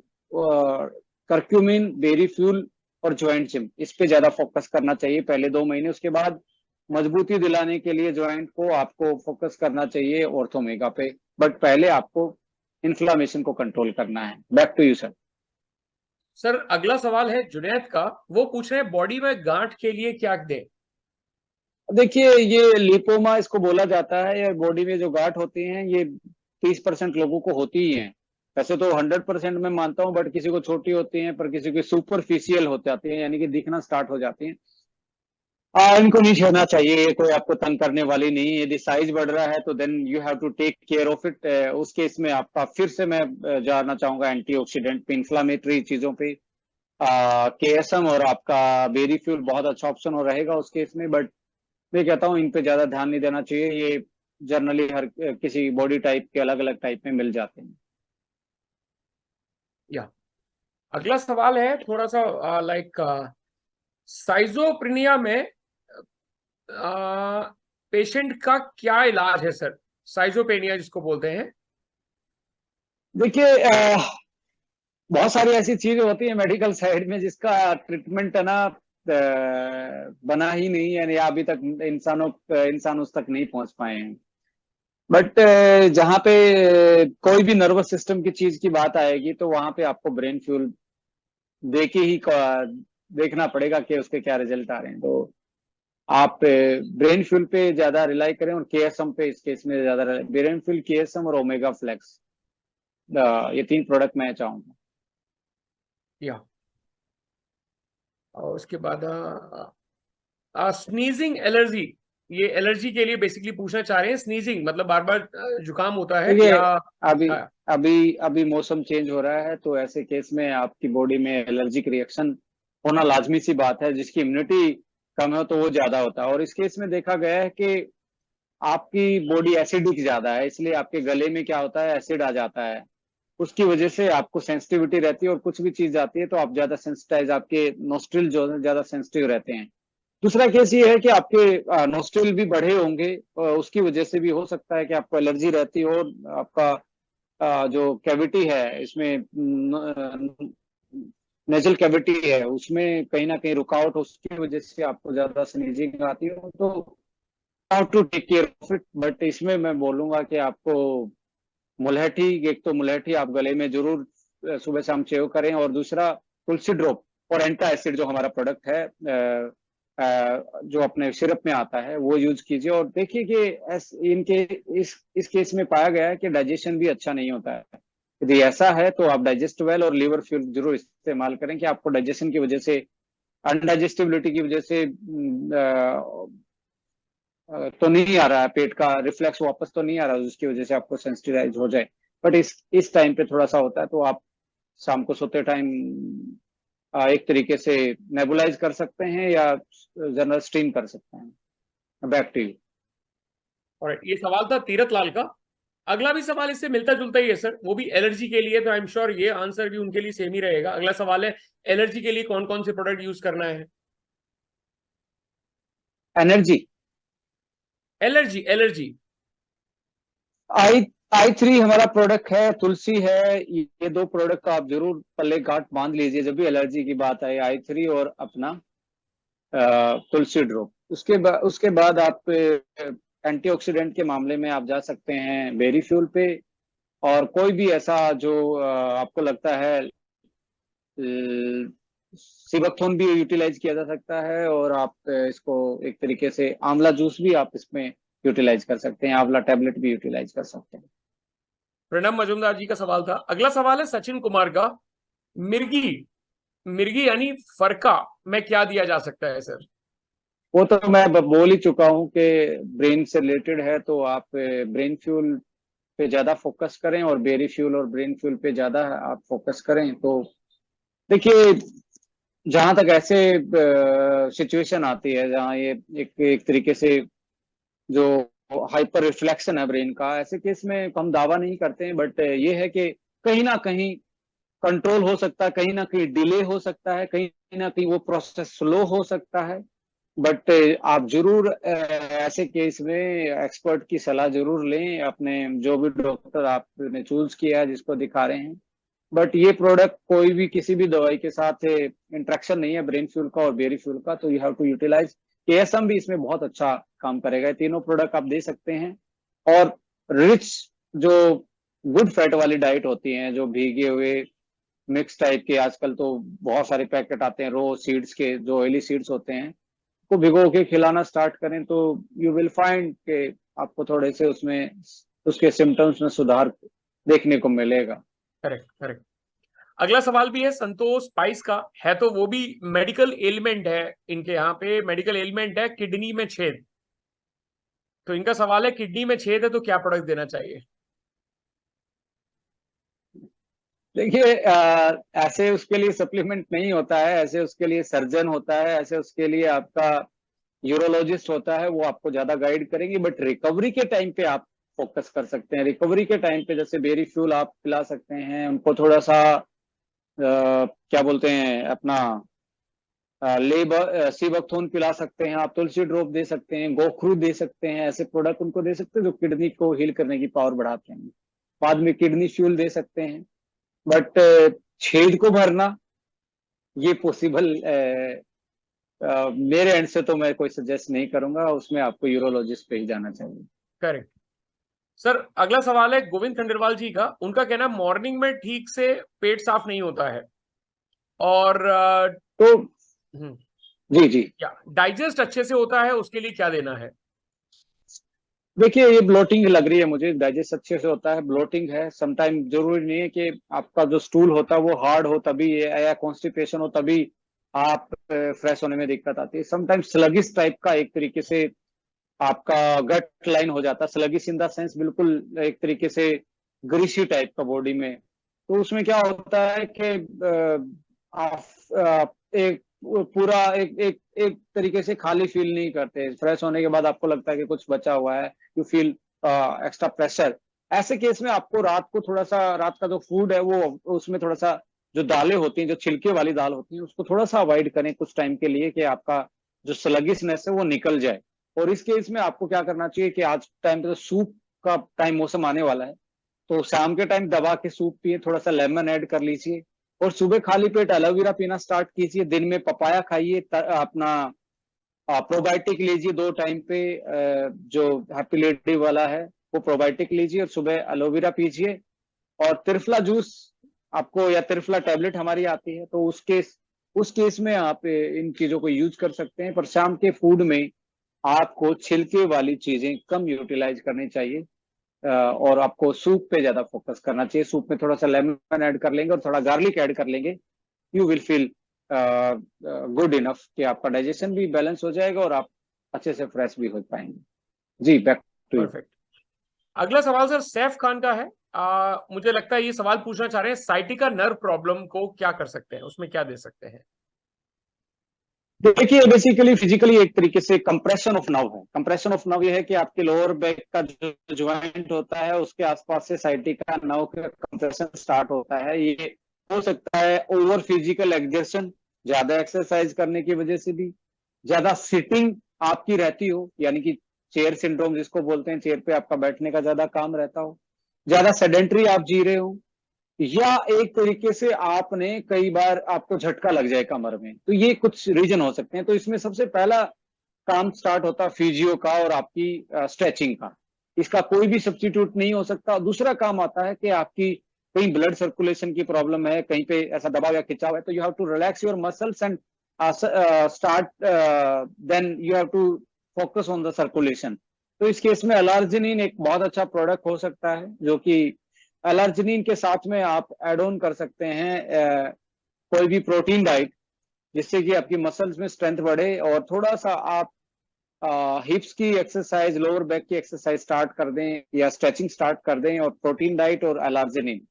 करक्यूमिन, बेरी फ्यूल और ज्वाइंट जिम, इस पे ज्यादा फोकस करना चाहिए पहले 2 महीने। उसके बाद मजबूती दिलाने के लिए ज्वाइंट को आपको फोकस करना चाहिए ऑर्थोमेगा पे, बट पहले आपको इन्फ्लामेशन को कंट्रोल करना है। Back to you sir. Sir अगला सवाल है जुनैद का, वो पूछ रहे हैं बॉडी में गांठ के लिए क्या दें। देखिए, ये लिपोमा इसको बोला जाता है, या बॉडी में जो गांठ होती हैं, ये 30% लोगों को होती ही हैं। वैसे तो 100% मैं मानता हूँ, बट किसी को छोटी होती हैं, पर किसी को सुपरफिशियल हो जाती हैं, यानी कि दिखना स्टार्ट हो जाती हैं। इनको नहीं छेड़ना चाहिए, ये कोई आपको तंग करने वाली नहीं है। यदि साइज बढ़ रहा है तो then you have to take care of it. उस केस में आपका फिर से मैं जानना चाहूंगा एंटीऑक्सीडेंट पे, इंफ्लामेटरी चीजों पे। केएसएम और आपका बेरी फ्यूल बहुत अच्छा ऑप्शन हो रहेगा उस केस में, बट मैं कहता हूँ इन पे ज्यादा ध्यान नहीं देना चाहिए। ये जनरली हर किसी बॉडी टाइप के अलग अलग टाइप में मिल जाते हैं। या अगला सवाल है थोड़ा सा लाइक साइजोप्रेनिया में पेशेंट का क्या इलाज है सर, साइजोपेनिया जिसको बोलते हैं। देखिए, बहुत सारी ऐसी चीजें होती है मेडिकल साइड में जिसका ट्रीटमेंट है ना, बना ही नहीं है, या अभी तक इंसान उस तक नहीं पहुंच पाए हैं। बट जहाँ पे कोई भी नर्वस सिस्टम की चीज की बात आएगी, तो वहां पे आपको ब्रेन फ्यूल दे के ही देखना पड़ेगा कि उसके क्या रिजल्ट आ रहे हैं। तो आप ब्रेन फ्यूल पे ज्यादा रिलाई करें और केएसएम पे इस केस में ज्यादा ब्रेन फ्यूल, केएसएम और ओमेगा फ्लेक्स, ये तीन प्रोडक्ट मैं चाहूंगा। या और उसके बाद स्नीजिंग एलर्जी, ये एलर्जी के लिए बेसिकली पूछना चाह रहे हैं। स्नीजिंग मतलब बार बार जुकाम होता है देखिए, या अभी अभी अभी मौसम चेंज हो रहा है, तो ऐसे केस में आपकी बॉडी में एलर्जिक रिएक्शन होना लाजमी सी बात है। जिसकी इम्यूनिटी कम है तो वो ज्यादा होता है, और इस केस में देखा गया है कि आपकी बॉडी एसिडिक ज्यादा है, इसलिए आपके गले में क्या होता है, एसिड आ जाता है। उसकी वजह से आपको सेंसिटिविटी रहती है, और कुछ भी चीज आती है तो आप ज्यादा सेंसिटाइज, आपके नोस्ट्रिल जो है ज्यादा सेंसिटिव रहते हैं। दूसरा केस ये है कि आपके नोस्ट्रिल भी बढ़े होंगे, उसकी वजह से भी हो सकता है कि आपको एलर्जी रहती हो। आपका जो कैविटी है इसमें, नेजल कैविटी है, उसमें कहीं ना कहीं रुकावट, उसकी वजह से आपको ज्यादा स्नीजिंग आती हो। तो how to take care of it. But इसमें मैं बोलूंगा कि आपको मुलहठी, एक तो मुलहठी आप गले में जरूर सुबह शाम चेव करें, और दूसरा तुलसी ड्रॉप और एंटा एसिड जो हमारा प्रोडक्ट है, जो अपने सिरप में आता है, वो यूज कीजिए। और देखिए कि इनके इस केस में पाया गया है कि डाइजेशन भी अच्छा नहीं होता है, यदि ऐसा है तो आप डाइजेस्ट वेल और लीवर फ्यूल जरूर इस्तेमाल करें कि आपको डाइजेशन की वजह से, अनडाइजेस्टिबिलिटी की वजह से तो नहीं आ रहा है, पेट का रिफ्लेक्स वापस तो नहीं आ रहा है जिसकी वजह से आपको सेंसिटाइज हो जाए। बट इस टाइम पे थोड़ा सा होता है, तो आप शाम को सोते टाइम एक तरीके से नेबुलाइज कर सकते हैं या जनरल स्टीम कर सकते हैं। Back to you. और ये सवाल था तीरथ लाल का। अगला भी सवाल इससे मिलता जुलता ही है सर, वो भी एलर्जी के लिए, तो आई एम श्योर ये आंसर भी उनके लिए सेम ही रहेगा। अगला सवाल है, एलर्जी के लिए कौन कौन से प्रोडक्ट यूज करना है? Energy, allergy, allergy. आई i3 हमारा प्रोडक्ट है, तुलसी है, ये दो प्रोडक्ट का आप जरूर पल्ले घाट बांध लीजिए जब भी एलर्जी की बात आए, i3 और अपना तुलसी ड्रॉप। उसके बाद आप एंटीऑक्सीडेंट के मामले में आप जा सकते हैं बेरी फ्यूल पे, और कोई भी ऐसा जो आपको लगता है, सिबकथोन भी यूटिलाइज किया जा सकता है, और आप इसको एक तरीके से आंवला जूस भी आप इसमें यूटिलाइज कर सकते हैं, आंवला टैबलेट भी यूटिलाइज कर सकते हैं। प्रणब मजूमदार जी का सवाल था। अगला सवाल है सचिन कुमार का, मिर्गी, मिर्गी यानी फरका में क्या दिया जा सकता है सर? वो तो मैं बोल ही चुका हूँ कि ब्रेन से रिलेटेड है, तो आप ब्रेन फ्यूल पे ज्यादा फोकस करें और बेरी फ्यूल और ब्रेन फ्यूल पे ज्यादा आप फोकस करें। तो देखिए, जहां तक ऐसे सिचुएशन आती है जहां ये एक तरीके से जो हाइपर रिफ्लेक्शन है ब्रेन का, ऐसे केस में हम दावा नहीं करते हैं, बट ये है कि कहीं ना कहीं कंट्रोल हो सकता है, कहीं ना कहीं डिले हो सकता है, कहीं ना कहीं वो प्रोसेस स्लो हो सकता है। बट आप जरूर ऐसे केस में एक्सपर्ट की सलाह जरूर लें, अपने जो भी डॉक्टर आपने चूज किया है जिसको दिखा रहे हैं। बट ये प्रोडक्ट कोई भी किसी भी दवाई के साथ इंट्रैक्शन नहीं है ब्रेन फ्यूल का और बेरी फ्यूल का, तो यू हैव टू यूटिलाइज। केएसएम भी इसमें बहुत अच्छा काम करेगा, ये तीनों प्रोडक्ट आप दे सकते हैं। और रिच जो गुड फैट वाली डाइट होती है, जो भीगे हुए मिक्स टाइप के, आजकल तो बहुत सारे पैकेट आते हैं रो सीड्स के, जो ऑयली सीड्स होते हैं, को भिगो के खिलाना स्टार्ट करें तो यू विल फाइंड कि आपको थोड़े से उसमें उसके सिम्टम्स में सुधार देखने को मिलेगा। Correct, correct. अगला सवाल भी है संतोष स्पाइस का, है तो वो भी मेडिकल एलिमेंट है, इनके यहाँ पे मेडिकल एलिमेंट है किडनी में छेद। तो इनका सवाल है किडनी में छेद है तो क्या प्रोडक्ट देना चाहिए? देखिए, ऐसे उसके लिए सप्लीमेंट नहीं होता है, ऐसे उसके लिए सर्जन होता है, ऐसे उसके लिए आपका यूरोलॉजिस्ट होता है, वो आपको ज्यादा गाइड करेंगे। बट रिकवरी के टाइम पे आप फोकस कर सकते हैं। रिकवरी के टाइम पे जैसे बेरी फ्यूल आप पिला सकते हैं उनको, थोड़ा सा क्या बोलते हैं अपना लेबर सीबकथोन पिला सकते हैं आप, तुलसी ड्रॉप दे सकते हैं, गोखरू दे सकते हैं, ऐसे प्रोडक्ट उनको दे सकते हैं जो किडनी को हील करने की पावर बढ़ाते हैं। बाद में किडनी फ्यूल दे सकते हैं। बट छेद को भरना ये पॉसिबल मेरे एंड से तो मैं कोई सजेस्ट नहीं करूंगा, उसमें आपको यूरोलॉजिस्ट पे ही जाना चाहिए। Correct sir. अगला सवाल है गोविंद खंडेलवाल जी का, उनका कहना है मॉर्निंग में ठीक से पेट साफ नहीं होता है और तो जी जी, क्या डाइजेस्ट अच्छे से होता है, उसके लिए क्या देना है? देखिए ये ब्लोटिंग लग रही है मुझे, डाइजेस्ट अच्छे से होता है, ब्लोटिंग है। समटाइम जरूरी नहीं है कि आपका जो स्टूल होता है वो हार्ड हो तभी, या कॉन्स्टिपेशन हो तभी आप फ्रेश होने में दिक्कत आती है। समटाइम स्लगिस टाइप का एक तरीके से आपका गट लाइन हो जाता है, स्लगिस इन द सेंस बिल्कुल एक तरीके से ग्रीसी टाइप का बॉडी में। तो उसमें क्या होता है कि आप एक पूरा एक तरीके से खाली फील नहीं करते, फ्रेश होने के बाद आपको लगता है कि कुछ बचा हुआ है, यू फील एक्स्ट्रा प्रेशर। ऐसे केस में आपको रात को थोड़ा सा, रात का जो फूड है वो उसमें थोड़ा सा, जो दालें होती हैं, जो छिलके वाली दाल होती है, उसको थोड़ा सा अवॉइड करें कुछ टाइम के लिए, कि आपका जो स्लगिसनेस है वो निकल जाए। और इस केस में आपको क्या करना चाहिए कि आज टाइम पे तो सूप का टाइम, मौसम आने वाला है, तो शाम के टाइम दबा के सूप पिए, थोड़ा सा लेमन ऐड कर लीजिए, और सुबह खाली पेट एलोवेरा पीना स्टार्ट कीजिए। दिन में पपाया खाइए, अपना प्रोबायोटिक लीजिए 2 टाइम पे, जो हैप्पी लेडी वाला है वो प्रोबायोटिक लीजिए, और सुबह एलोवेरा पीजिए। और त्रिफला जूस आपको, या त्रिफला टैबलेट हमारी आती है, तो उस केस में आप इन चीजों को यूज कर सकते हैं। पर शाम के फूड में आपको छिलके वाली चीजें कम यूटिलाइज करनी चाहिए। और आपको सूप पे ज्यादा फोकस करना चाहिए। सूप में थोड़ा सा लेमन ऐड कर लेंगे और थोड़ा गार्लिक ऐड कर लेंगे, you will feel good enough कि आपका डाइजेशन भी बैलेंस हो जाएगा और आप अच्छे से फ्रेश भी हो पाएंगे। जी, बैक टू यू। परफेक्ट। अगला सवाल सर सैफ खान का है। मुझे लगता है ये सवाल पूछना चाह रहे हैं, साइटिका नर्व प्रॉब्लम को क्या कर सकते हैं, उसमें क्या दे सकते हैं? देखिए, बेसिकली फिजिकली एक तरीके से कंप्रेशन ऑफ नर्व है। कंप्रेशन ऑफ नर्व ये है कि आपके लोअर बैक का जो ज्वाइंट होता है उसके आसपास से साइटिका नर्व का कंप्रेशन स्टार्ट होता है। ये हो सकता है ओवर फिजिकल एक्सर्शन, ज्यादा एक्सरसाइज करने की वजह से भी, ज्यादा सिटिंग आपकी रहती हो, यानी कि चेयर सिंड्रोम जिसको बोलते हैं, चेयर पे आपका बैठने का ज्यादा काम रहता हो, ज्यादा सेडेंट्री आप जी रहे हो, या एक तरीके से आपने कई बार आपको झटका लग जाए कमर में। तो ये कुछ रीजन हो सकते हैं। तो इसमें सबसे पहला काम स्टार्ट होता है फिजियो का और आपकी स्ट्रेचिंग का। इसका कोई भी सब्स्टिट्यूट नहीं हो सकता। दूसरा काम आता है कि आपकी कहीं ब्लड सर्कुलेशन की प्रॉब्लम है, कहीं पे ऐसा दबाव या खिंचाव है, तो you have to relax your muscles and start, then you have to focus on the circulation. तो इस केस में अलार्जिनिन एक बहुत अच्छा प्रोडक्ट हो सकता है, जो कि एलर्जिनिन के साथ में आप एड ऑन कर सकते हैं कोई भी प्रोटीन डाइट, जिससे कि आपकी मसल्स में स्ट्रेंथ बढ़े और थोड़ा सा आप हिप्स की एक्सरसाइज, लोअर बैक की एक्सरसाइज स्टार्ट कर दें या स्ट्रेचिंग स्टार्ट कर दें। और प्रोटीन डाइट और एलर्जिनिन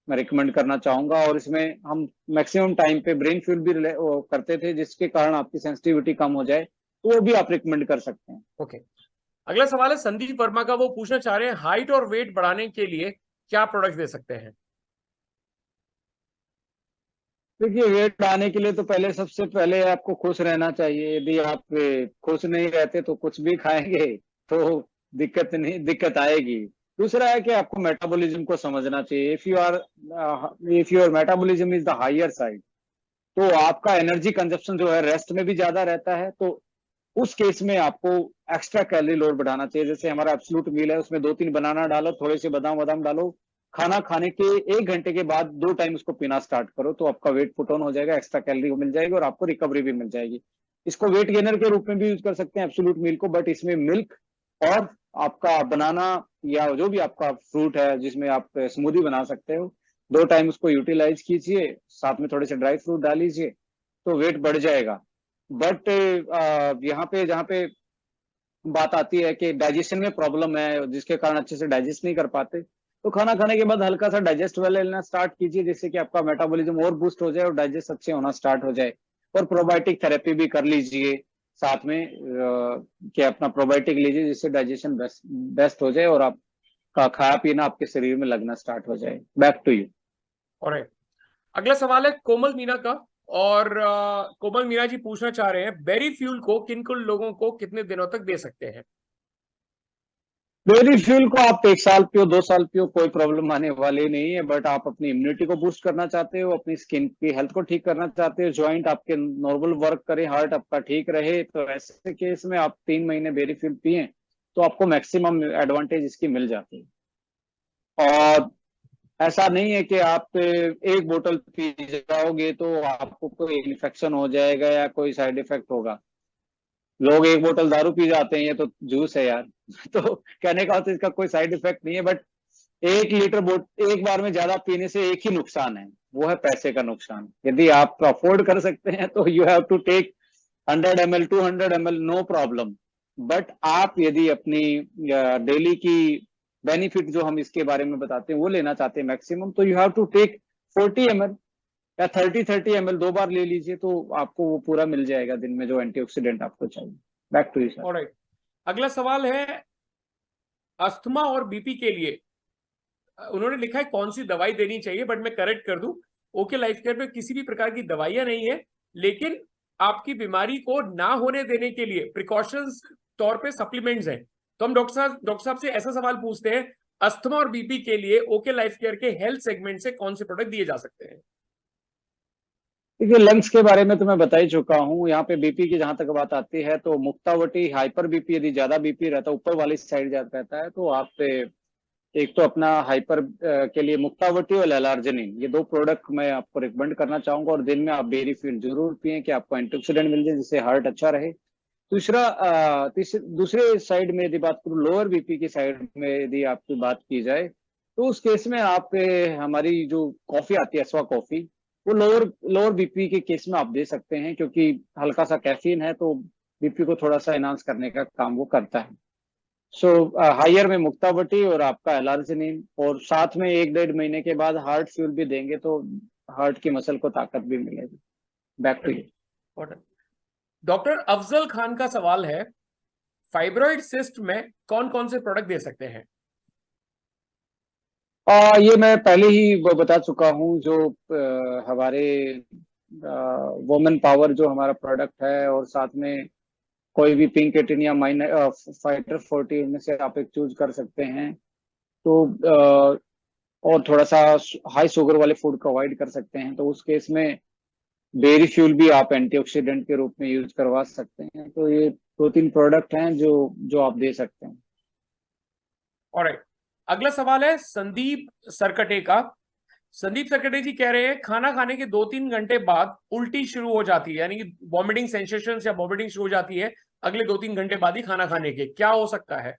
मैं रिकमेंड करना चाहूंगा। और इसमें हम मैक्सिमम टाइम पे ब्रेन फ्यूल भी करते थे, जिसके कारण आपकी सेंसिटिविटी कम हो जाए, तो वो भी आप रिकमेंड कर सकते हैं। ओके। अगला सवाल है संदीप वर्मा का। वो पूछना चाह रहे हैं हाइट और वेट बढ़ाने के लिए क्या प्रोडक्ट दे सकते हैं? देखिए, वेट बढ़ाने के लिए तो पहले, सबसे पहले आपको खुश रहना चाहिए। यदि आप खुश नहीं रहते तो कुछ भी खाएंगे तो दिक्कत आएगी। दूसरा है कि आपको मेटाबॉलिज्म को समझना चाहिए। If your metabolism is the higher side, तो आपका एनर्जी कंजप्शन जो है रेस्ट में भी ज्यादा रहता है। तो उस केस में आपको एक्स्ट्रा कैलोरी लोड बढ़ाना चाहिए। जैसे हमारा एब्सोल्यूट मील है, उसमें 2-3 बनाना डालो, थोड़े से बादाम वादाम डालो, खाना खाने के 1 घंटे के बाद 2 टाइम उसको पीना स्टार्ट करो, तो आपका वेट पुट ऑन हो जाएगा, एक्स्ट्रा कैलोरी मिल जाएगी और आपको रिकवरी भी मिल जाएगी। इसको वेट गेनर के रूप में भी यूज कर सकते हैं एब्सोल्यूट मील को, बट इसमें मिल्क और आपका बनाना या जो भी आपका फ्रूट है जिसमें आप स्मूदी बना सकते हो, 2 टाइम उसको यूटिलाइज कीजिए, साथ में थोड़े से ड्राई फ्रूट डाल लीजिए, तो वेट बढ़ जाएगा। बट यहाँ पे जहाँ पे बात आती है कि डाइजेशन में प्रॉब्लम है, जिसके कारण अच्छे से डाइजेस्ट नहीं कर पाते, तो खाना खाने के बाद हल्का सा डाइजेस्ट वाले लेना स्टार्ट कीजिए, जिससे कि आपका मेटाबॉलिज्म और बूस्ट हो जाए और डाइजेस्ट अच्छे होना स्टार्ट हो जाए। और प्रोबायोटिक थेरेपी भी कर लीजिए साथ में, कि अपना प्रोबायोटिक लीजिए, जिससे डाइजेशन बेस्ट हो जाए और आपका खाया पीना आपके शरीर में लगना स्टार्ट हो जाए। Back to you. और अगला सवाल है कोमल मीना का। और कोमल मीना जी पूछना चाह रहे हैं बेरी फ्यूल को किन किन लोगों को कितने दिनों तक दे सकते हैं? बेरी फ्यूल को आप 1 साल पियो, 2 साल पियो, कोई प्रॉब्लम आने वाली नहीं है। बट आप अपनी इम्यूनिटी को बूस्ट करना चाहते हो, अपनी स्किन की हेल्थ को ठीक करना चाहते हो, ज्वाइंट आपके नॉर्मल वर्क करे, हार्ट आपका ठीक रहे, तो ऐसे केस में आप 3 महीने बेरी फ्यूल पिए तो आपको मैक्सिमम एडवांटेज इसकी मिल जाती है। और ऐसा नहीं है कि आप एक बोतल पी जाओगे तो आपको कोई इन्फेक्शन हो जाएगा या कोई साइड इफेक्ट होगा। लोग एक बोतल दारू पी जाते हैं, ये तो जूस है यार। तो कहने का तो इसका कोई साइड इफेक्ट नहीं है। बट 1 लीटर एक बार में ज्यादा पीने से एक ही नुकसान है, वो है पैसे का नुकसान। यदि आप अफोर्ड कर सकते हैं तो you have to take 100 ml, 200 ml, no problem. But आप यदि अपनी डेली की बेनिफिट जो हम इसके बारे में बताते हैं वो लेना चाहते हैं मैक्सिमम, तो you have to take 40 ml या 30 ml 2 बार ले लीजिए, तो आपको वो पूरा मिल जाएगा दिन में जो एंटीऑक्सीडेंट आपको चाहिए। Back to you sir. Alright. अगला सवाल है अस्थमा और बीपी के लिए। उन्होंने लिखा है कौन सी दवाई देनी चाहिए, बट मैं करेक्ट कर दूं, ओके लाइफ केयर में किसी भी प्रकार की दवाइयां नहीं है, लेकिन आपकी बीमारी को ना होने देने के लिए प्रिकॉशंस तौर पे सप्लीमेंट्स हैं। तो हम डॉक्टर साहब से ऐसा सवाल पूछते हैं, अस्थमा और बीपी के लिए ओके लाइफ केयर के हेल्थ सेगमेंट से कौन से प्रोडक्ट दिए जा सकते हैं? देखिए, लंग्स के बारे में तो मैं बता ही चुका हूँ। यहाँ पे बीपी की जहां तक बात आती है तो मुक्तावटी, हाइपर बीपी, यदि ज्यादा बीपी रहता है, ऊपर वाली साइड ज्यादा रहता है, तो आप एक तो अपना हाइपर के लिए मुक्तावटी और एलार्जिनिन, ये 2 प्रोडक्ट मैं आपको रिकमेंड करना चाहूंगा। और दिन में आप बेरी फ्यूल जरूर पिए कि आपको एंटीऑक्सीडेंट मिल जाए, जिससे हार्ट अच्छा रहे। दूसरे साइड में यदि बात करूँ, लोअर बीपी की साइड में यदि आपकी बात की जाए, तो उस केस में आप हमारी जो कॉफी आती है, अस्वा कॉफी, वो लोअर लोअर बीपी के केस में आप दे सकते हैं, क्योंकि हल्का सा कैफीन है, तो बीपी को थोड़ा सा एनहांस करने का काम वो करता है। सो हायर में मुक्तावटी और आपका एलार्जिनिन, और साथ में 1 डेढ़ महीने के बाद हार्ट फ्यूल भी देंगे, तो हार्ट की मसल को ताकत भी मिलेगी। Back to you. Doctor Afzal Khan का सवाल है, फाइब्रॉइड सिस्ट में कौन कौन से प्रोडक्ट दे सकते हैं? ये मैं पहले ही वो बता चुका हूँ, जो हमारे वुमेन पावर जो हमारा प्रोडक्ट है, और साथ में कोई भी पिंक एटीन या माइनर फाइटर 40 में से आप एक चूज कर सकते हैं। तो और थोड़ा सा हाई शुगर वाले फूड को अवॉइड कर सकते हैं, तो उस केस में बेरी फ्यूल भी आप एंटीऑक्सीडेंट के रूप में यूज करवा सकते हैं। तो ये 2-3 प्रोडक्ट हैं जो जो आप दे सकते हैं। ऑलराइट, अगला सवाल है संदीप सरकटे का। संदीप सरकटे जी कह रहे हैं, खाना खाने के 2-3 घंटे बाद उल्टी शुरू हो जाती है, यानी कि वॉमिटिंग सेंसेशन या वॉमिटिंग शुरू हो जाती है अगले 2-3 घंटे बाद ही खाना खाने के, क्या हो सकता है?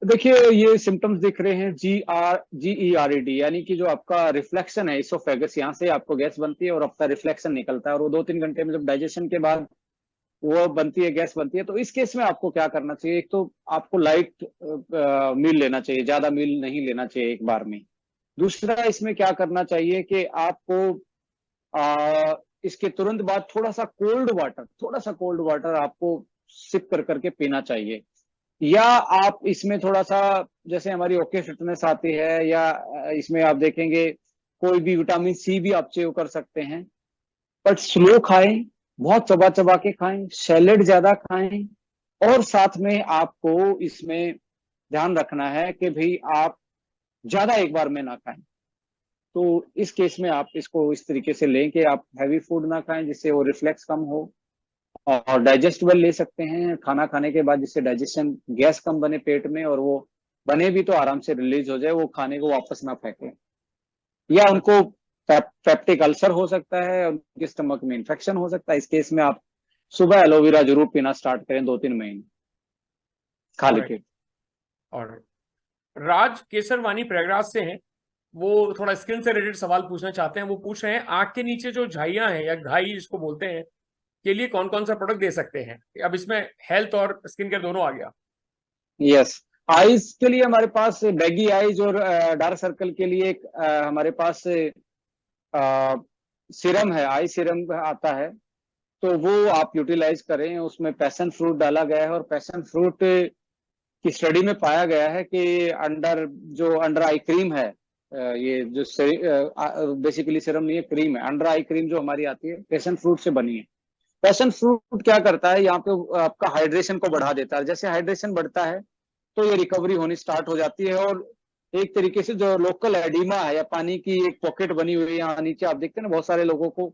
देखिए, ये सिम्टम्स दिख रहे हैं GERD, यानी कि जो आपका रिफ्लेक्शन है इसोफेगस, यहाँ से आपको गैस बनती है और आपका रिफ्लेक्शन निकलता है, और वो 2-3 घंटे में जब डाइजेशन के बाद वो बनती है, गैस बनती है। तो इस केस में आपको क्या करना चाहिए? एक तो आपको लाइट मील लेना चाहिए, ज्यादा मील नहीं लेना चाहिए एक बार में। दूसरा, इसमें क्या करना चाहिए कि आपको इसके तुरंत बाद थोड़ा सा कोल्ड वाटर आपको सिप कर करके पीना चाहिए। या आप इसमें थोड़ा सा, जैसे हमारी ओके फिटनेस आती है, या इसमें आप देखेंगे कोई भी विटामिन सी भी आप चेव कर सकते हैं, बट स्लो खाएं, बहुत चबा चबा के खाएं, सैलेड ज्यादा खाएं, और साथ में आपको इसमें ध्यान रखना है कि भाई आप ज्यादा एक बार में ना खाएं। तो इस केस में आप इसको इस तरीके से लें कि आप हैवी फूड ना खाएं, जिससे वो रिफ्लेक्स कम हो, और डाइजेस्टेबल ले सकते हैं खाना खाने के बाद, जिससे डाइजेशन गैस कम बने पेट में, और वो बने भी तो आराम से रिलीज हो जाए, वो खाने को वापस ना फेंके। या उनको पेप्टिक अल्सर हो सकता है, उनके स्टमक में इंफेक्शन हो सकता है। इस केस में आप सुबह एलोवेरा जरूर पीना स्टार्ट करें, 2-3 महीने खाली ऑलराइट, पेट। ऑलराइट। राज केसरवानी प्रयागराज से हैं, वो थोड़ा स्किन से रिलेटेड सवाल पूछना चाहते हैं। वो पूछ रहे हैं, आंख के नीचे जो झाइयां हैं या घाई जिसको बोलते हैं, के लिए कौन कौन सा प्रोडक्ट दे सकते हैं? अब इसमें हेल्थ और स्किन केयर दोनों आ गया। यस, आईज के लिए हमारे पास बैगी आईज और डार्क सर्कल के लिए एक हमारे पास सीरम है, आई सीरम आता है, तो वो आप यूटिलाइज करें। उसमें पैशन फ्रूट डाला गया है, और पैशन फ्रूट की स्टडी में पाया गया है कि अंडर आई क्रीम है, ये जो बेसिकली सीरम नहीं है, क्रीम है, अंडर आई क्रीम जो हमारी आती है, पैशन फ्रूट से बनी है। पैशन फ्रूट क्या करता है, यहाँ पे आपका हाइड्रेशन को बढ़ा देता है। जैसे हाइड्रेशन बढ़ता है, तो ये रिकवरी होनी स्टार्ट हो जाती है, और एक तरीके से जो लोकल एडिमा है, या पानी की एक पॉकेट बनी हुई है यहाँ नीचे, आप देखते हैं ना, बहुत सारे लोगों को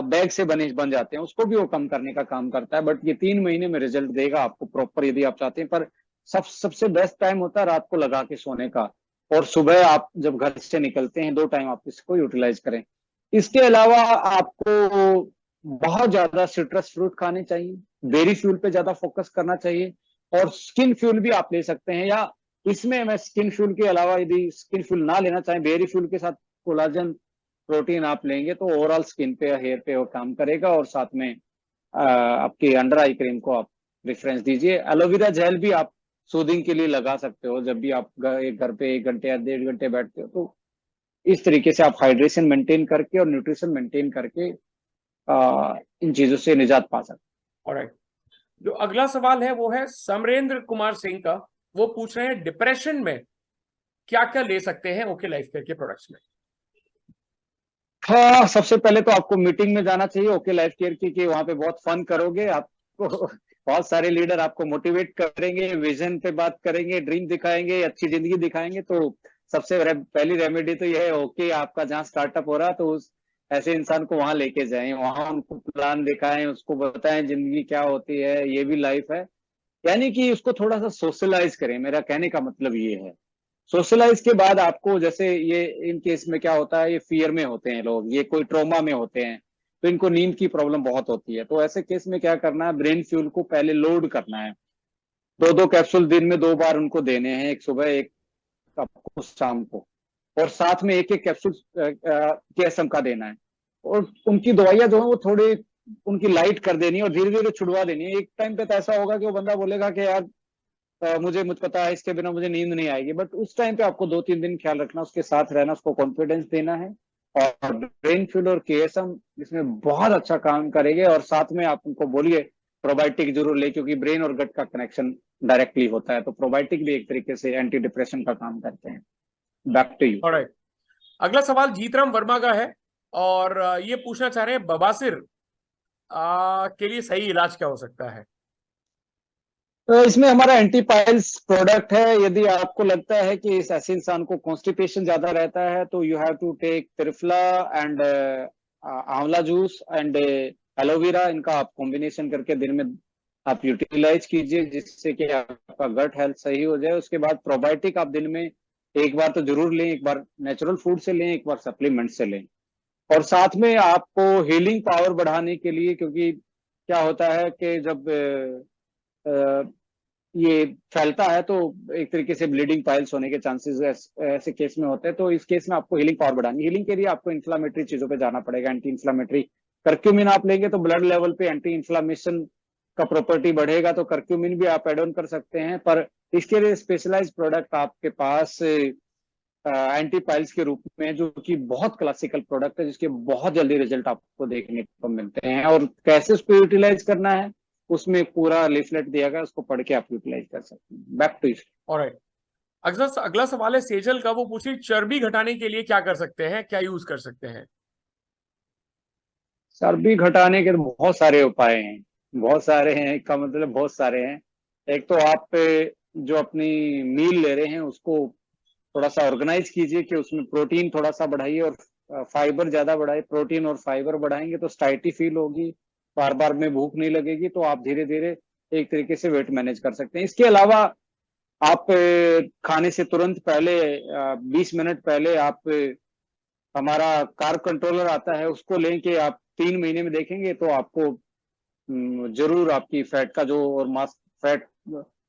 बैग से बन जाते हैं, उसको भी वो कम करने का काम करता है। बट ये 3 महीने में रिजल्ट देगा आपको प्रॉपर, यदि आप चाहते हैं। पर सबसे बेस्ट टाइम होता है रात को लगा के सोने का, और सुबह आप जब घर से निकलते हैं, 2 टाइम आप इसको यूटिलाइज करें। इसके अलावा आपको बहुत ज्यादा सिट्रस फ्रूट खाने चाहिए, बेरी फ्यूल पे ज्यादा फोकस करना चाहिए, और स्किन फ्यूल भी आप ले सकते हैं। या इसमें मैं स्किन फ्यूल के अलावा, यदि स्किन फ्यूल ना लेना चाहें, बेरी फ्यूल के साथ कोलाजन प्रोटीन आप लेंगे, तो ओवरऑल स्किन पे या हेयर पे वो काम करेगा। और साथ में आपकी अंडर आई क्रीम को आप प्रेफरेंस दीजिए। एलोवेरा जेल भी आप सूदिंग के लिए लगा सकते हो, जब भी आप घर पे 1 घंटे या 1.5 घंटे बैठते हो। तो इस तरीके से आप हाइड्रेशन मेंटेन करके और न्यूट्रिशन मेंटेन करके इन चीजों से निजात पा सकते। ऑलराइट, जो अगला सवाल है वो है समरेंद्र कुमार सिंह का। वो पूछ रहे हैं, डिप्रेशन में क्या क्या ले सकते हैं ओके लाइफ केयर के प्रोडक्ट्स में? हाँ, सबसे पहले तो आपको मीटिंग में जाना चाहिए ओके लाइफ केयर की, कि वहां पे बहुत फन करोगे आपको। बहुत सारे लीडर आपको मोटिवेट करेंगे, विजन पे बात करेंगे, ड्रीम दिखाएंगे, अच्छी जिंदगी दिखाएंगे। तो सबसे पहली रेमेडी तो यह है, ओके आपका जहाँ स्टार्टअप हो रहा है, तो उस ऐसे इंसान को वहां लेके जाएं, वहां उनको प्लान दिखाएं, उसको बताएं जिंदगी क्या होती है, ये भी लाइफ है। यानी कि उसको थोड़ा सा सोशलाइज करें, मेरा कहने का मतलब ये है। सोशलाइज के बाद आपको, जैसे ये इन केस में क्या होता है, ये फियर में होते हैं लोग, ये कोई ट्रोमा में होते हैं, तो इनको नींद की प्रॉब्लम बहुत होती है। तो ऐसे केस में क्या करना है, ब्रेन फ्यूल को पहले लोड करना है। 2-2 कैप्सूल दिन में 2 बार उनको देने हैं, एक सुबह एक आपको शाम को, और साथ में एक एक कैप्सूल केएसएम का देना है। और उनकी दवाइयां जो है वो थोड़ी उनकी लाइट कर देनी है और धीरे धीरे छुड़वा देनी है। एक टाइम पे तो ऐसा होगा कि वो बंदा बोलेगा कि यार मुझे पता है इसके बिना मुझे नींद नहीं आएगी, बट उस टाइम पे आपको 2-3 दिन ख्याल रखना, उसके साथ रहना, उसको कॉन्फिडेंस देना है। और ब्रेन फीड और केएसएम इसमें बहुत अच्छा काम करेंगे। और साथ में आप उनको बोलिए प्रोबायोटिक जरूर ले, क्योंकि ब्रेन और गट का कनेक्शन डायरेक्टली होता है। तो प्रोबायोटिक भी एक तरीके से एंटी डिप्रेशन का काम करते हैं। Back to you. ऑलराइट, अगला सवाल जीतराम वर्मा का है और ये पूछना चाह रहे हैं बवासीर के लिए सही इलाज क्या हो सकता है? तो इसमें हमारा एंटी पाइल्स प्रोडक्ट है। यदि आपको लगता है कि इस ऐसे इंसान को कॉन्स्टिपेशन ज्यादा रहता है, तो you have to take triphala and amla juice and aloe vera. इनका आप कॉम्बिनेशन करके दिन में आप यूटिलाइज कीजिए, जिससे कि आपका गट हेल्थ सही हो जाए। उसके बाद प्रोबायोटिक आप दिन में एक बार तो जरूर लें, एक बार नेचुरल फूड से लें, एक बार सप्लीमेंट से लें। और साथ में आपको हीलिंग पावर बढ़ाने के लिए, क्योंकि क्या होता है कि जब ये फैलता है तो एक तरीके से ब्लीडिंग पाइल्स होने के चांसेस ऐसे केस में होते हैं। तो इस केस में आपको हीलिंग पावर बढ़ानी, हीलिंग के लिए आपको इन्फ्लामेटरी चीजों पे जाना पड़ेगा। एंटी इन्फ्लामेटरी कर्क्यूमिन आप लेंगे तो ब्लड लेवल पे एंटी इन्फ्लामेशन का प्रॉपर्टी बढ़ेगा, तो कर्क्यूमिन भी आप एड ऑन कर सकते हैं। पर इसके लिए स्पेशलाइज प्रोडक्ट आपके पास एंटी पाइल्स के रूप में, जो कि बहुत क्लासिकल प्रोडक्ट है, जिसके बहुत जल्दी रिजल्ट आपको देखने को मिलते हैं। और कैसे उसको यूटिलाइज करना है उसमें पूरा लिफलेट दिया गया, उसको पढ़ के आप यूटिलाइज कर सकते हैं। Back to you. ऑलराइट, अगला सवाल है सेजल का। वो पूछे चर्बी घटाने के लिए क्या कर सकते हैं, क्या यूज कर सकते हैं? चर्बी घटाने के तो बहुत सारे उपाय हैं, बहुत सारे हैं का मतलब बहुत सारे हैं। एक तो आप जो अपनी मील ले रहे हैं उसको थोड़ा सा ऑर्गेनाइज कीजिए कि उसमें प्रोटीन थोड़ा सा बढ़ाइए और फाइबर ज्यादा बढ़ाइए। प्रोटीन और फाइबर बढ़ाएंगे तो स्टाइटी फील होगी, बार बार में भूख नहीं लगेगी, तो आप धीरे धीरे एक तरीके से वेट मैनेज कर सकते हैं। इसके अलावा आप खाने से तुरंत पहले 20 मिनट पहले आप हमारा कार्ब कंट्रोलर आता है, उसको लेके आप 3 महीने में देखेंगे तो आपको जरूर आपकी फैट का जो और मास फैट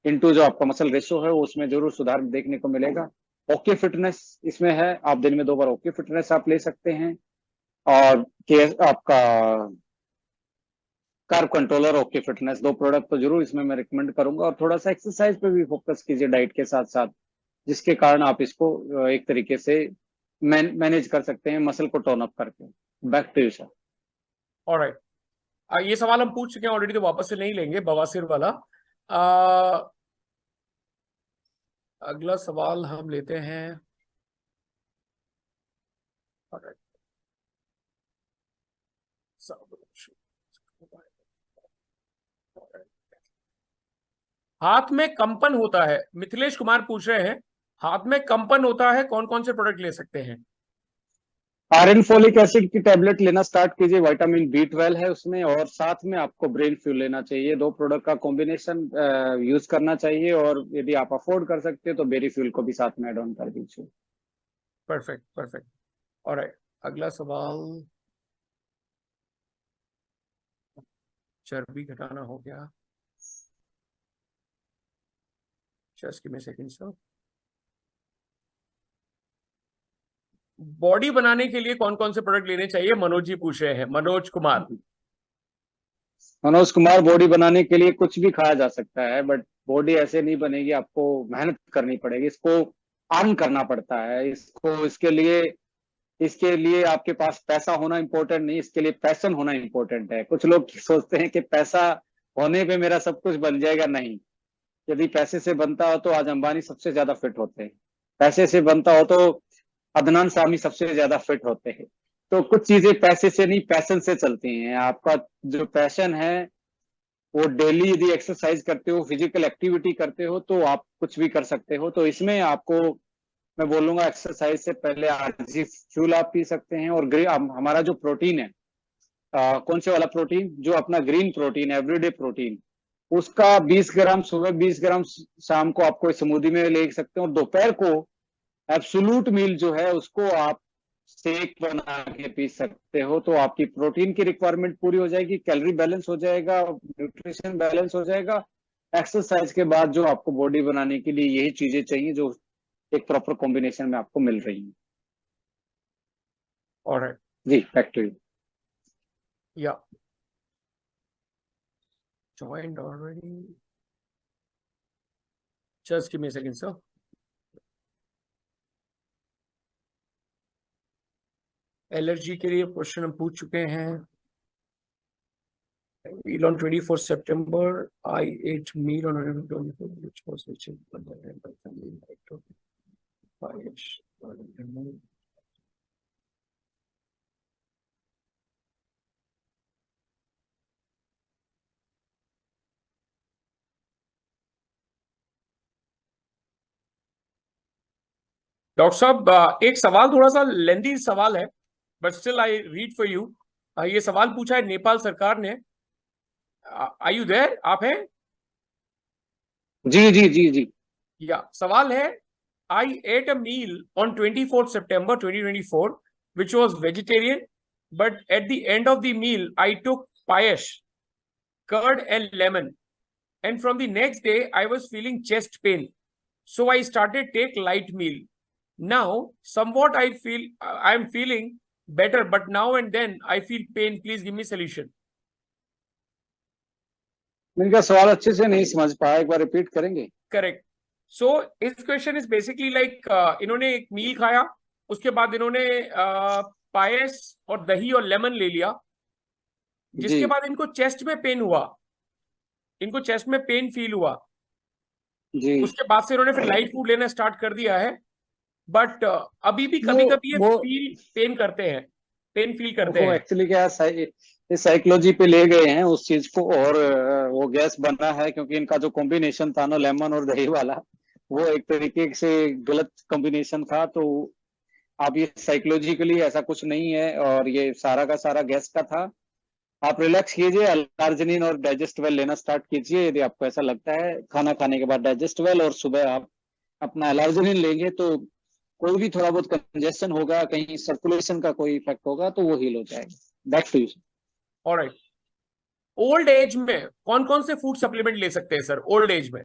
इनटू जो आपका मसल रेशो है उसमें जरूर सुधार देखने को मिलेगा। ओके फिटनेस इसमें है, आप दिन में 2 बार ओके फिटनेस आप ले सकते हैं। और के आपका carb controller, okay fitness, 2 product तो जरूर इसमें मैं रिकमेंड करूंगा। और थोड़ा सा एक्सरसाइज पे भी फोकस कीजिए डाइट के साथ साथ, जिसके कारण आप इसको एक तरीके से मैनेज कर सकते हैं, मसल को टोन अप करके। Back to you sir. Alright, ये सवाल हम पूछ चुके हैं ऑलरेडी, तो वापस से नहीं लेंगे बवासीर वाला। आ, अगला सवाल हम लेते हैं। Alright. हाथ में कंपन होता है, मिथिलेश कुमार पूछ रहे हैं, हाथ में कंपन होता है, कौन कौन से प्रोडक्ट ले सकते हैं? आयरन फोलिक एसिड की टेबलेट लेना स्टार्ट कीजिए, विटामिन B12 है उसमें। और साथ में आपको ब्रेन फ्यूल लेना चाहिए, 2 प्रोडक्ट का कॉम्बिनेशन यूज करना चाहिए। और यदि आप अफोर्ड कर सकते हो तो बेरी फ्यूल को भी साथ में एड ऑन कर दीजिए। Perfect perfect. ऑलराइट, अगला सवाल, चर्बी घटाना हो गया, just give me second sir. Body बनाने के लिए कौन कौन से प्रोडक्ट लेने चाहिए, मनोज जी पूछ रहे हैं, मनोज कुमार। मनोज कुमार, बॉडी बनाने के लिए कुछ भी खाया जा सकता है, बट बॉडी ऐसे नहीं बनेगी, आपको मेहनत करनी पड़ेगी, इसको अर्न करना पड़ता है। इसके लिए आपके पास पैसा होना इंपॉर्टेंट नहीं, इसके लिए पैशन होना इंपॉर्टेंट है। कुछ लोग सोचते हैं कि पैसा होने पे मेरा सब कुछ बन जाएगा, नहीं। यदि पैसे से बनता हो तो आज अंबानी सबसे ज्यादा फिट होते हैं, पैसे से बनता हो तो अदनान सामी सबसे ज्यादा फिट होते हैं। तो कुछ चीजें पैसे से नहीं, पैशन से चलती हैं। आपका जो पैशन है वो डेली यदि एक्सरसाइज करते हो, फिजिकल एक्टिविटी करते हो, तो आप कुछ भी कर सकते हो। तो इसमें आपको मैं बोलूंगा एक्सरसाइज से पहले आरजी फ्यूल आप पी सकते हैं। और हमारा जो प्रोटीन है, कौन से वाला प्रोटीन, जो अपना ग्रीन प्रोटीन, एवरीडे प्रोटीन, उसका 20 ग्राम सुबह, 20 ग्राम शाम को आपको स्मूदी में ले सकते हैं। और दोपहर को एब्सोलूट मील जो है उसको आप शेक बना के पी सकते हो, तो आपकी प्रोटीन की रिक्वायरमेंट पूरी हो जाएगी, कैलोरी बैलेंस हो जाएगा, न्यूट्रिशन बैलेंस हो जाएगा। एक्सरसाइज के बाद जो आपको बॉडी बनाने के लिए यही चीजें चाहिए जो एक प्रॉपर कॉम्बिनेशन में आपको मिल रही है। ऑलराइट, जी, बैक टू यू। या joined already, just give me a second sir। Allergy के लिए क्वेश्चन हम पूछ चुके हैं। Meal on 24 September, I ate meal on November 24, which was doctor साहब एक सवाल थोड़ा सा लेंदी सवाल है, but still I read for you. ये सवाल पूछा है नेपाल सरकार ने। Are you there? आप हैं? जी जी जी जी। या सवाल है, I ate a meal on 24 September 2024 which was vegetarian, but at the end of the meal I took payesh, curd and lemon, and from the next day I was feeling chest pain, so I started take light meal. Now somewhat I am feeling better, but now and then I feel pain. Please give me solution. इनका सवाल अच्छे से नहीं समझ पाया, एक बार repeat करेंगे? Correct. सो इस क्वेश्चन इज बेसिकली लाइक इन्होंने एक मील खाया, उसके बाद इन्होंने पायस और दही और लेमन ले लिया, जिसके जी बाद इनको चेस्ट में पेन हुआ, इनको चेस्ट में पेन फील हुआ। जी। उसके बाद से इन्होंने फिर लाइट फूड लेना स्टार्ट कर दिया है, बट अभी भी वो कभी कभी ये वो पेन करते हैं, पेन फील करते वो हैं। एक्चुअली क्या साइकोलॉजी पे ले गए हैं उस चीज को, और वो गैस बना है क्योंकि इनका जो कॉम्बिनेशन था ना लेमन और दही वाला, वो एक तरीके से गलत कॉम्बिनेशन था। तो आप ये साइकोलॉजिकली ऐसा कुछ नहीं है, और ये सारा का सारा गैस का था। आप रिलैक्स कीजिए, अलार्जिनिन और डाइजेस्टवेल लेना स्टार्ट कीजिए यदि आपको ऐसा लगता है। खाना खाने के बाद डाइजेस्टवेल, और सुबह आप अपना अलार्जिनिन लेंगे तो कोई भी थोड़ा बहुत कंजेशन होगा, कहीं सर्कुलेशन का कोई इफेक्ट होगा तो वो हील हो जाएगा। Back to you. Alright, old age में कौन कौन से फूड सप्लीमेंट ले सकते हैं सर ओल्ड एज में?